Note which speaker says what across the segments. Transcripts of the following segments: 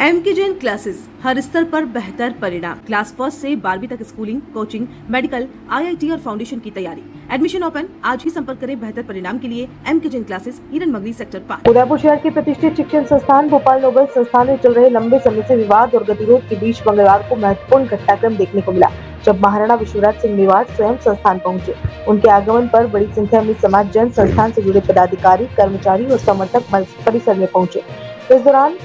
Speaker 1: MK Jain classes हर स्तर पर बेहतर परिणाम। क्लास फर्स्ट से 12वीं तक स्कूलिंग, कोचिंग, मेडिकल, आईआईटी और फाउंडेशन की तैयारी। Admission open. आज ही संपर्क करें बेहतर परिणाम के लिए एमके जैन क्लासेस, हिरन मंगली सेक्टर 5।
Speaker 2: उदयपुर शहर के प्रतिष्ठित शिक्षण संस्थान भोपाल नोबल संस्थान में चल रहे लंबे समय से विवाद और गतिरोध के बीच मंगलवार को महत्वपूर्ण घटनाक्रम देखने को मिला, जब महाराणा विश्वराज सिंह मेवाड़ स्वयं संस्थान पहुंचे। उनके आगमन पर बड़ी संख्या में समाज जन, संस्थान से जुड़े पदाधिकारी, कर्मचारी और समर्थक परिसर में पहुंचे। इस दौरान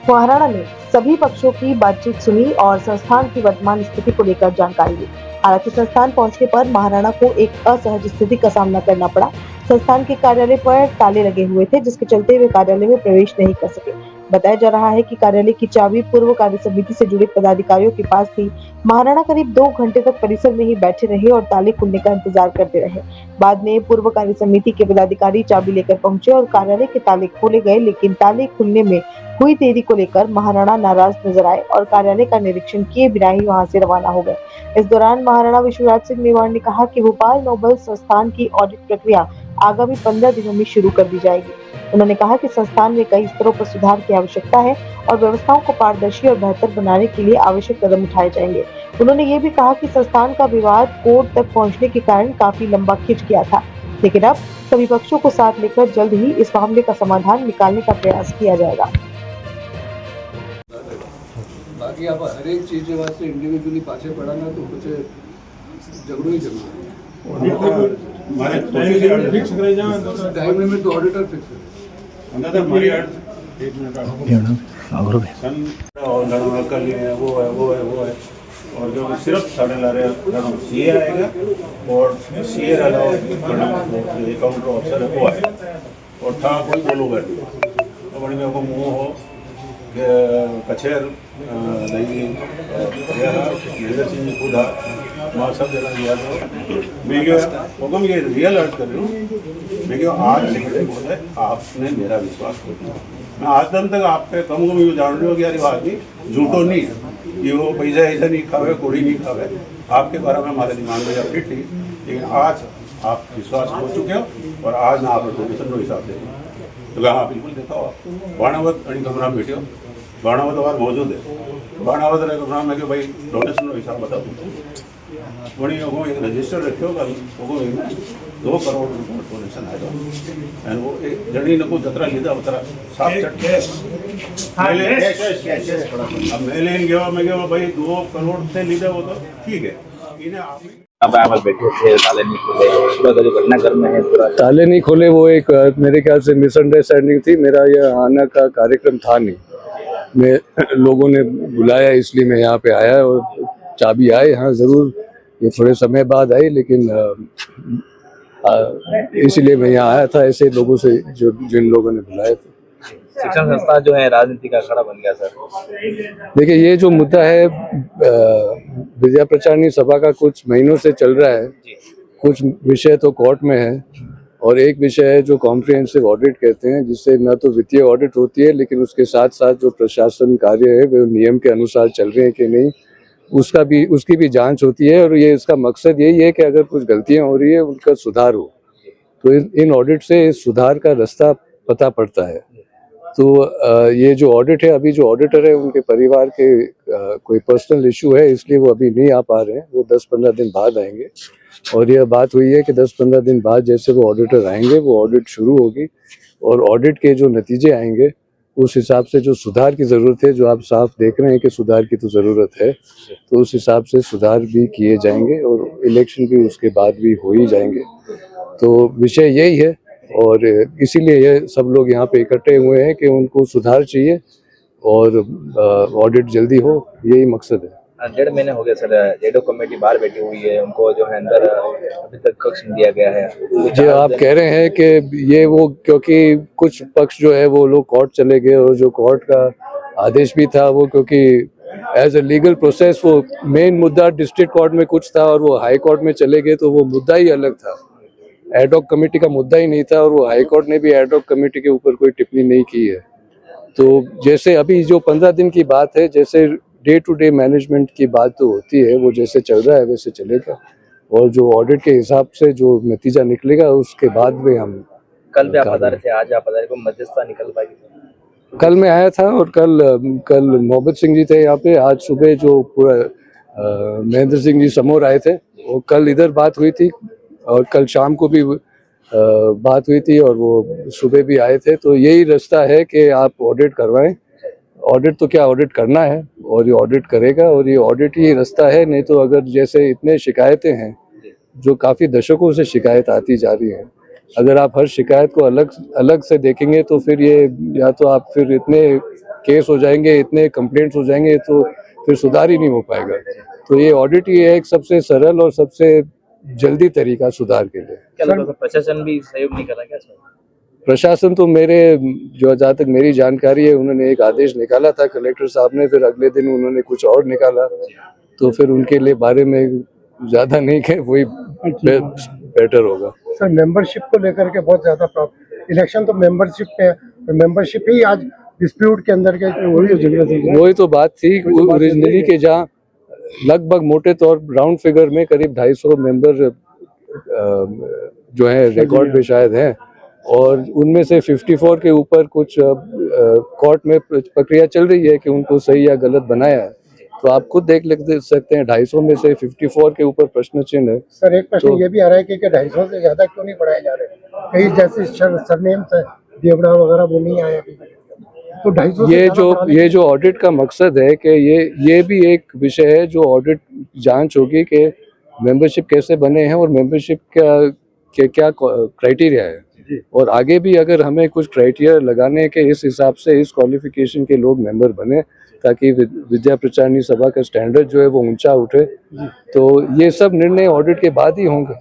Speaker 2: महाराणा ने सभी पक्षों की बातचीत सुनी और संस्थान की वर्तमान स्थिति को लेकर जानकारी ली। हालांकि संस्थान पहुंचने पर महाराणा को एक असहज स्थिति का सामना करना पड़ा। संस्थान के कार्यालय पर ताले लगे हुए थे, जिसके चलते वे कार्यालय में प्रवेश नहीं कर सके। बताया जा रहा है कि कार्यालय की चाबी पूर्व कार्य समिति से जुड़े पदाधिकारियों के पास थी। महाराणा करीब 2 घंटे तक परिसर में ही बैठे रहे और ताले खुलने का इंतजार करते रहे। बाद में पूर्व कार्य समिति के पदाधिकारी चाबी लेकर पहुंचे और कार्यालय के ताले खोले गए, लेकिन ताले खुलने में हुई देरी को लेकर महाराणा नाराज नजर आए और कार्यालय का निरीक्षण किए बिना ही वहां से रवाना हो गए। इस दौरान महाराणा विश्वराज सिंह मेवाड़ ने कहा कि भोपाल नोबल संस्थान की ऑडिट प्रक्रिया आगामी 15 दिनों में शुरू कर दी जाएगी। उन्होंने कहा कि संस्थान में कई स्तरों पर सुधार की आवश्यकता है और व्यवस्थाओं को पारदर्शी और बेहतर बनाने के लिए आवश्यक कदम उठाए जाएंगे। उन्होंने ये भी कहा कि संस्थान का विवाद कोर्ट तक पहुंचने के कारण काफी लंबा खिंच गया था, लेकिन अब सभी पक्षों को साथ लेकर जल्द ही इस मामले का समाधान निकालने का प्रयास किया जाएगा।
Speaker 3: बाकी आप हर एक चीज़ के वास्ते इंडिविजुअली पाछे पड़ा ना तो कुछ झगड़ो ही झगड़ो
Speaker 4: हमारे फिक्स करे जाए
Speaker 3: टाइम लिमिट तो ऑडिटर फिक्स है
Speaker 4: अंदर हमारी एक मिनट
Speaker 5: और
Speaker 4: सन और लड़वा कर लिए वो है और जो सिर्फ साढ़े ला रहे सीए आएगा और सीए अलावा काउंटर ऑफिसर है वो है और था कोई बोलोगे तो बड़ी मेरे को मुँह हो कचेर दही सिंह खुदा मैं सब जगह लिया तो मैं हुक्म ये रियल अर्ज कर रही हूँ। मैं आज सेक्रेटरी बोले आपने मेरा विश्वास कर दिया। मैं आज दिन तक आप पे कम यूँ जान रही हो कि यार आदमी झूठो नहीं है कि वो पैसा ऐसा नहीं खावे, कोड़ी नहीं खावे। आपके बारे में हमारे दिमाग में जब फिट थी, लेकिन आज आप विश्वास हो चुके हो और आज ना आप डोनेशन को हिसाब दे तो हाँ बिल्कुल देखा हो बाणावत अड़ी कमरा में बैठे बाणावत हमारे मौजूद है। बाणावत कमरा में कि भाई डोनेशन का हिसाब बता दूँ वही वो एक रजिस्टर रखे होगा वो 2 करोड़ रुपये डोनेशन आएगा एंड वो एक जड़ी को जतरा लीधा उतरा साफ अब मैं लेन गया मैं क्या भाई 2 करोड़ से लीधा वो तो ठीक है इन्हें आप
Speaker 5: बैठे थे ताले नहीं खोले, जो घटनाक्रम में है पूरा ताले नहीं खोले वो एक मेरे ख्याल से मिसअंडरस्टैंडिंग थी। मेरा यह आना का कार्यक्रम था नहीं, मैं लोगों ने बुलाया इसलिए मैं यहाँ पे आया और चाबी आए। हाँ जरूर ये थोड़े समय बाद आई, लेकिन इसलिए मैं यहाँ आया था ऐसे लोगों से जो जिन लोगों ने बुलाया था।
Speaker 6: शिक्षण संस्था जो है राजनीति का अखाड़ा बन गया सर।
Speaker 5: देखिए ये जो मुद्दा है विद्या प्रचारणी सभा का कुछ महीनों से चल रहा है। कुछ विषय तो कोर्ट में है और एक विषय है जो कॉम्प्रिहेंसिव ऑडिट कहते हैं, जिससे न तो वित्तीय ऑडिट होती है लेकिन उसके साथ साथ जो प्रशासन कार्य है वो नियम के अनुसार चल रहे हैं कि नहीं उसकी भी जांच होती है। और ये इसका मकसद यही है कि अगर कुछ गलतियां हो रही है उनका सुधार हो, तो इन ऑडिट से सुधार का रास्ता पता पड़ता है। तो ये जो ऑडिट है, अभी जो ऑडिटर है उनके परिवार के कोई पर्सनल इशू है इसलिए वो अभी नहीं आ पा रहे हैं, वो 10-15 दिन बाद आएंगे। और यह बात हुई है कि 10-15 दिन बाद जैसे वो ऑडिटर आएंगे वो ऑडिट शुरू होगी और ऑडिट के जो नतीजे आएंगे उस हिसाब से जो सुधार की ज़रूरत है, जो आप साफ देख रहे हैं कि सुधार की तो ज़रूरत है, तो उस हिसाब से सुधार भी किए जाएंगे और इलेक्शन भी उसके बाद भी हो ही जाएंगे। तो विषय यही है और इसीलिए ये सब लोग यहाँ पे इकट्ठे हुए हैं कि उनको सुधार चाहिए और ऑडिट जल्दी हो, यही मकसद है।
Speaker 6: 1.5 महीने हो गए सर, जेडो कमेटी बाहर बैठी हुई है, उनको जो है अंदर अभी तक कक्ष नहीं दिया गया है।
Speaker 5: जो आप कह रहे हैं कि ये वो क्योंकि कुछ पक्ष जो है वो लोग कोर्ट चले गए और जो कोर्ट का आदेश भी था वो क्योंकि एज ए लीगल प्रोसेस वो मेन मुद्दा डिस्ट्रिक्ट कोर्ट में कुछ था और वो हाई कोर्ट में चले गए, तो वो मुद्दा ही अलग था, एडहॉक कमेटी का मुद्दा ही नहीं था और वो हाई कोर्ट ने भी एडहॉक कमेटी के ऊपर कोई टिप्पणी नहीं की है। तो जैसे अभी जो 15 दिन की बात है, जैसे डे टू डे मैनेजमेंट की बात तो होती है, वो जैसे चल रहा है वैसे चलेगा और जो ऑडिट के हिसाब से जो नतीजा निकलेगा उसके बाद में हम
Speaker 6: कल भी आप बता रहे थे, आज आप बता रहे को मध्यस्थता निकल पाएगी।
Speaker 5: कल मैं आया था और कल मोहब्बत सिंह जी थे यहाँ पे। आज सुबह जो पूरा महेंद्र सिंह जी समोर आए थे, वो कल इधर बात हुई थी और कल शाम को भी बात हुई थी और वो सुबह भी आए थे। तो यही रास्ता है कि आप ऑडिट करवाएं। ऑडिट तो क्या, ऑडिट करना है और ये ऑडिट करेगा और ये ऑडिट ही रास्ता है। नहीं तो अगर जैसे इतने शिकायतें हैं, जो काफ़ी दशकों से शिकायत आती जा रही है, अगर आप हर शिकायत को अलग अलग से देखेंगे तो फिर ये, या तो आप फिर इतने केस हो जाएंगे, इतने कंप्लेंट्स हो जाएंगे, तो फिर सुधार ही नहीं हो पाएगा। तो ये ऑडिट ही है एक सबसे सरल और सबसे जल्दी तरीका सुधार के लिए।
Speaker 6: क्या लगता है प्रशासन भी सहयोग नहीं कर रहा क्या इसमें?
Speaker 5: प्रशासन तो मेरे, जो जहाँ तक मेरी जानकारी है, उन्होंने एक आदेश निकाला था कलेक्टर साहब ने, फिर अगले दिन उन्होंने कुछ और निकाला। तो फिर उनके लिए बारे में ज़्यादा नहीं कहे, वही बेटर होगा।
Speaker 7: सर मेंबरशिप को लेकर के बहुत ज्यादा प्रॉब्लम, इलेक्शन तो मेंबरशिप पे है, मेंबरशिप ही आज डिस्प्यूट के अंदर के
Speaker 5: वही तो बात थी ओरिजिनली के, जहाँ लगभग मोटे तौर राउंड फिगर में करीब 250 मेंबर जो है रिकॉर्ड पे शायद हैं, और उनमें से 54 के ऊपर कुछ कोर्ट में प्रक्रिया चल रही है कि उनको सही या गलत बनाया है। तो आप खुद देख सकते हैं 250 में से 54 के ऊपर प्रश्न चिन्ह है।
Speaker 7: सर एक प्रश्न ये भी आ रहा है कि 250 से ज्यादा क्यों नहीं बढ़ाए जा रहे, कई जैसे सरनेम से देवड़ा वगैरह वो नहीं आए अभी तक, तो 250
Speaker 5: ये जो ऑडिट का मकसद है कि ये भी एक विषय है जो ऑडिट जांच होगी कि मेंबरशिप कैसे बने हैं और मेंबरशिप के क्या क्राइटेरिया है, और आगे भी अगर हमें कुछ क्राइटेरिया लगाने के इस हिसाब से इस क्वालिफिकेशन के लोग मेंबर बने, ताकि विद्या प्रचारणी सभा का स्टैंडर्ड जो है वो ऊंचा उठे। तो ये सब निर्णय ऑडिट के बाद ही होंगे,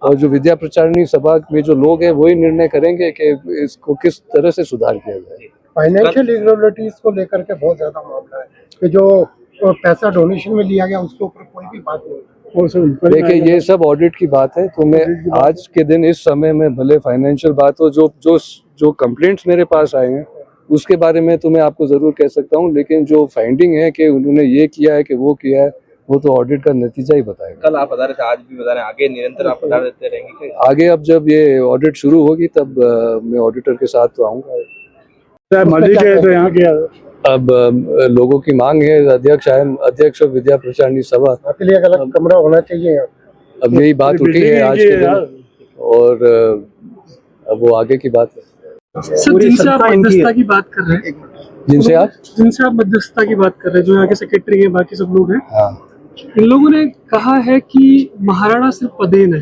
Speaker 5: और जो विद्या प्रचारणी सभा में जो लोग हैं वही निर्णय करेंगे कि इसको किस तरह से सुधार किया जाए।
Speaker 7: फाइनेंशियल इरेगुलरिटीज को लेकर के बहुत ज्यादा मामला है कि जो पैसा डोनेशन में लिया गया उसके ऊपर कोई भी बात नहीं।
Speaker 5: देखिए ये सब ऑडिट की बात है, तो मैं आज के दिन इस समय में भले फाइनेंशियल बात हो, जो कंप्लेंट्स मेरे पास आए हैं उसके बारे में तो मैं आपको जरूर कह सकता हूँ, लेकिन जो फाइंडिंग है कि उन्होंने ये किया है कि वो किया है, वो तो ऑडिट का नतीजा ही बताएगा।
Speaker 6: कल आप बता रहे थे, आज भी बता रहे हैं, आगे निरंतर आप बता देते रहेंगे?
Speaker 5: आगे अब जब ये ऑडिट शुरू होगी तब मैं ऑडिटर के साथ तो आऊँगा। अब लोगों की मांग है, अध्यक्ष और विद्या प्रचारणी सभा
Speaker 7: के लिए अलग कमरा होना चाहिए।
Speaker 5: अब यही बात उठी है आज के दिन, और अब वो आगे की बात है।
Speaker 8: सर जिनसे आप मध्यस्थता की बात कर रहे हैं, जिनसे आप मध्यस्थता की बात कर रहे हैं, जो यहाँ के सेक्रेटरी हैं, बाकी सब लोग हैं, इन लोगों ने कहा है कि महाराणा सिर्फ पदेन है,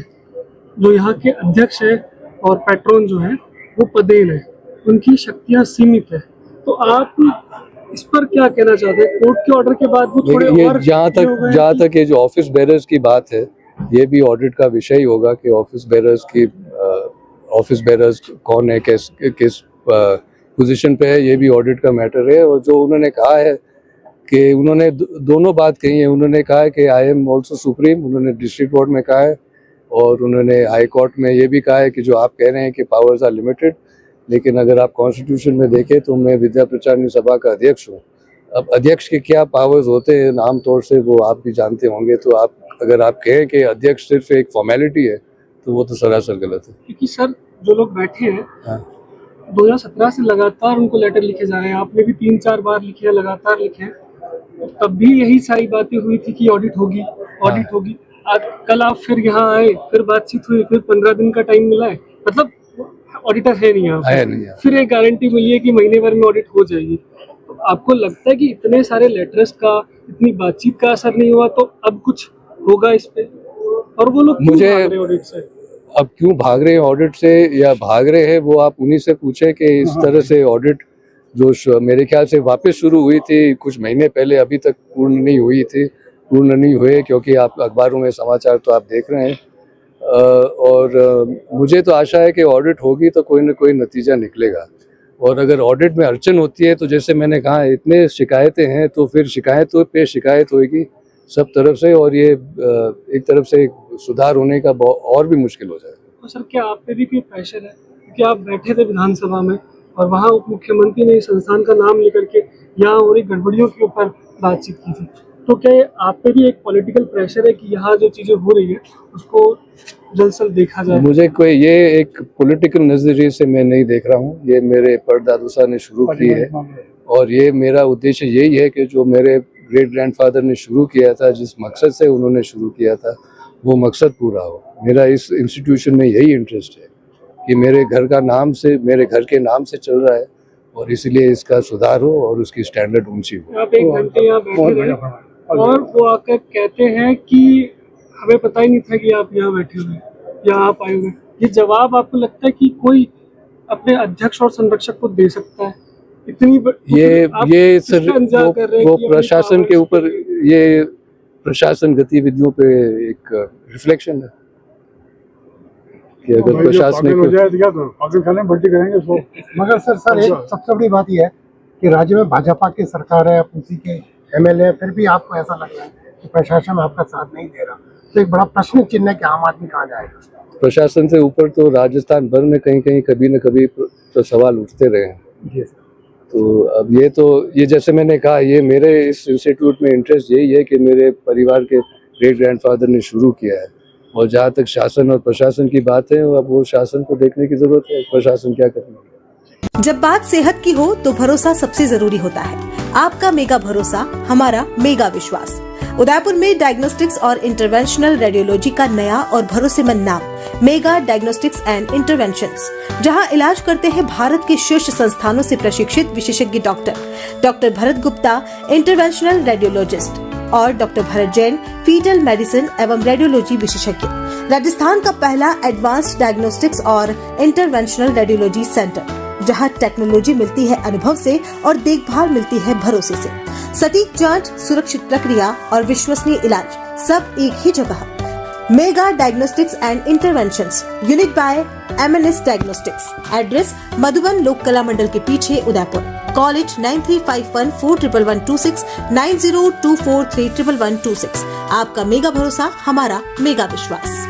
Speaker 8: जो यहाँ के अध्यक्ष है और पैट्रोन जो है वो पदेन है, उनकी शक्तियाँ सीमित है। तो आप इस पर क्या कहना चाहते हैं? कोर्ट के ऑर्डर के बाद वो थोड़े और जहाँ
Speaker 5: तक ये जो ऑफिस बेरर्स की बात है, ये भी ऑडिट का विषय ही होगा कि ऑफिस बेरर्स कौन है, किस पोजीशन पे है, ये भी ऑडिट का मैटर है। और जो उन्होंने कहा है कि उन्होंने दोनों बात कही है, उन्होंने कहा है कि आई एम ऑल्सो सुप्रीम, उन्होंने डिस्ट्रिक्ट कोर्ट में कहा है, और उन्होंने हाई कोर्ट में ये भी कहा है कि जो आप कह रहे हैं कि पावर्स आर लिमिटेड, लेकिन अगर आप कॉन्स्टिट्यूशन में देखें तो मैं विद्या प्रचारणी सभा का अध्यक्ष हूँ। अब अध्यक्ष के क्या पावर्स होते हैं आमतौर से वो आप भी जानते होंगे, तो आप अगर आप कहें कि अध्यक्ष सिर्फ एक फॉर्मेलिटी है तो वो तो सरासर गलत है।
Speaker 8: क्योंकि सर जो लोग बैठे हैं 2017 से लगातार उनको लेटर लिखे जा रहे हैं, आपने भी 3-4 बार लिखे हैं, लगातार लिखे हैं, तब भी यही सारी बातें हुई थी कि ऑडिट होगी। आज कल आप फिर यहाँ आए, फिर बातचीत हुई, फिर 15 दिन का टाइम मिला है, मतलब ऑडिटर है नहीं यहाँ, फिर एक गारंटी मिली है कि महीने भर में ऑडिट हो जाएगी। तो आपको लगता है कि इतने सारे लेटर्स का, इतनी बातचीत का असर नहीं हुआ, तो अब कुछ होगा इस पे? और वो लोग क्यों भाग रहे हैं ऑडिट से?
Speaker 5: अब क्यों भाग रहे हैं ऑडिट से या भाग रहे हैं, वो आप उन्हीं से पूछे कि इस तरह से ऑडिट जो मेरे ख्याल से वापस शुरू हुई थी कुछ महीने पहले, अभी तक पूर्ण नहीं हुए, क्योंकि आप अखबारों में समाचार तो आप देख रहे हैं। और मुझे तो आशा है कि ऑडिट होगी तो कोई ना कोई नतीजा निकलेगा। और अगर ऑडिट में अड़चन होती है तो जैसे मैंने कहा, इतने शिकायतें हैं तो फिर शिकायतों पे शिकायत होगी सब तरफ से, और ये एक तरफ से सुधार होने का और भी मुश्किल हो जाएगा।
Speaker 8: तो सर क्या आप पे भी कोई प्रेशर है, क्योंकि आप बैठे थे विधानसभा में और वहाँ उप मुख्यमंत्री ने इस संस्थान का नाम लेकर के यहाँ हो रही गड़बड़ियों के ऊपर बातचीत की थी? तो क्या आप पे भी एक पॉलिटिकल प्रेशर है कि यहाँ जो चीजें हो रही है उसको जल्द से जल्द देखा जाए?
Speaker 5: मुझे कोई ये एक पॉलिटिकल नजरिए से मैं नहीं देख रहा हूँ। ये मेरे परदादा साहब ने शुरू की है और ये मेरा उद्देश्य यही है कि जो मेरे ग्रेट ग्रैंडफादर ने शुरू किया था, जिस मकसद से उन्होंने शुरू किया था, वो मकसद पूरा हो। मेरा इस इंस्टीट्यूशन में यही इंटरेस्ट है कि मेरे घर का नाम से, मेरे घर के नाम से चल रहा है और इसलिए इसका सुधार हो और उसकी स्टैंडर्ड ऊंची हो।
Speaker 8: आप 1 घंटे यहाँ बैठे रहे और वो आकर कहते हैं कि हमें पता ही नहीं था कि आप यहाँ बैठे हुए, यहाँ आप आए हुए। ये जवाब आपको लगता है कि कोई अपने अध्यक्ष और संरक्षक को दे सकता है? इतनी
Speaker 5: ये सर वो प्रशासन के ऊपर, ये प्रशासन गतिविधियों पे एक रिफ्लेक्शन है कि अगर प्रशासनिक
Speaker 7: भर्ती करेंगे उसको। मगर सर एक सबसे बड़ी बात यह है कि राज्य में भाजपा की सरकार है, आप उसी के एमएलए, फिर भी आपको ऐसा लग रहा है कि प्रशासन आपका साथ नहीं दे रहा, तो एक बड़ा प्रश्न चिन्ह है कि आम आदमी कहाँ जाएगा?
Speaker 5: प्रशासन से ऊपर तो राजस्थान भर में कहीं कहीं कभी न कभी तो सवाल उठते रहे हैं। तो अब ये जैसे मैंने कहा, ये मेरे इस इंस्टीट्यूट में इंटरेस्ट यही है कि मेरे परिवार के ग्रेट ग्रैंडफादर ने शुरू किया है और जहाँ तक शासन और प्रशासन की बात है, अब वो शासन को देखने की जरूरत है, प्रशासन क्या करेगा।
Speaker 1: जब बात सेहत की हो तो भरोसा सबसे जरूरी होता है। आपका मेगा भरोसा, हमारा मेगा विश्वास। उदयपुर में डायग्नोस्टिक्स और इंटरवेंशनल रेडियोलॉजी का नया और भरोसेमंद नाम मेगा डायग्नोस्टिक्स एंड इंटरवेंशंस, जहां इलाज करते हैं भारत के शीर्ष संस्थानों से प्रशिक्षित विशेषज्ञ doctor Bharat Gupta, interventional radiologist, और doctor Bharat Jain, foetal medicine एवं रेडियोलॉजी विशेषज्ञ। राजस्थान का पहला एडवांस्ड डायग्नोस्टिक्स और इंटरवेंशनल रेडियोलॉजी सेंटर, जहां टेक्नोलॉजी मिलती है अनुभव से और देखभाल मिलती है भरोसे से। सटीक जांच, सुरक्षित प्रक्रिया और विश्वसनीय इलाज, सब एक ही जगह। Mega diagnostics and interventions, unit by MNS diagnostics. Address Madhuban Lok Kala मंडल के पीछे, उदयपुर। कॉलेज 9351411126, 9024311126। आपका मेगा भरोसा, हमारा मेगा विश्वास।